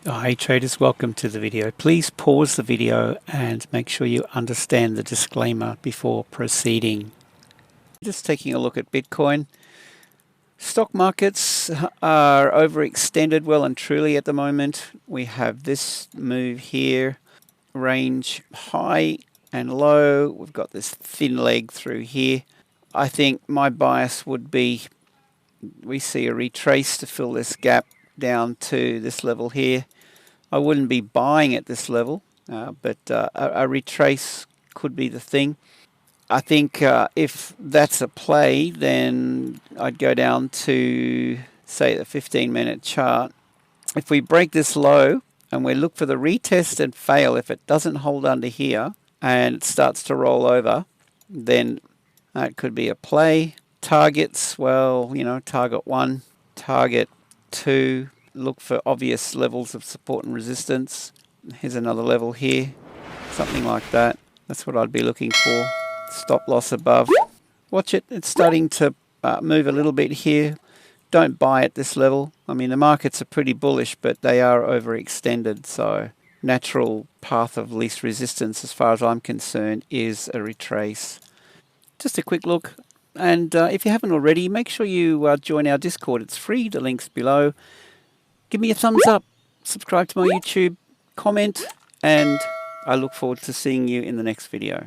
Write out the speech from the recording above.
Hi traders, welcome to the video. Please pause the video and make sure you understand the disclaimer before proceeding. Just taking a look at Bitcoin. Stock markets are overextended well and truly at the moment. We have this move here, range high and low. We've got this thin leg through here. I think my bias would be we see a retrace to fill this gap down to this level here. I wouldn't be buying at this level, but a retrace could be the thing. I think if that's a play, then I'd go down to, say, the 15-minute chart. If we break this low and we look for the retest and fail, if it doesn't hold under here and it starts to roll over, then that could be a play. Targets, well, target 1, target 2. Look for obvious levels of support and resistance. Here's another level here, something like that. That's what I'd be looking for. Stop loss above. Watch it. It's starting to move a little bit here. Don't buy at this level. I mean, the markets are pretty bullish, but they are overextended. So natural path of least resistance, as far as I'm concerned, is a retrace. Just a quick look. And if you haven't already, make sure you join our Discord. It's free. The link's below. Give me a thumbs up, subscribe to my YouTube, comment, and I look forward to seeing you in the next video.